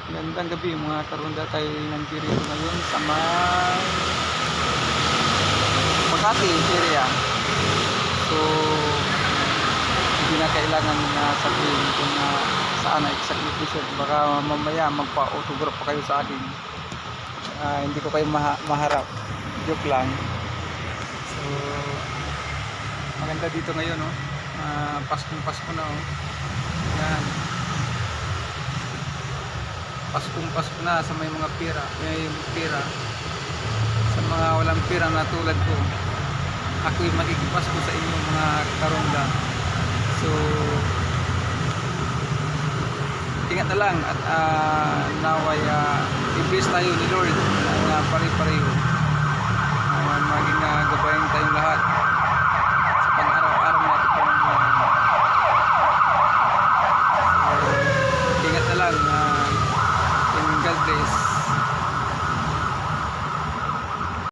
Magandang gabi mga karunda, tayo nandito ngayon sa may Makati area. So hindi na kailangan na sabihin kung saan na exact location. Baka mamaya magpa-autograph pa kayo sa akin. Hindi ko kayo maharap. Joke lang. So maganda dito ngayon, no? Paskong-pasko na, oh. Yan. Paskong-pasko na sa may mga pira. May pira. Sa mga walang pira na tulad ko, ako'y makikipasko sa inyo mga karonda. So ingat na lang at naway i-bless tayo ni Lord na pare-pareho. Maging gabayan tayong lahat.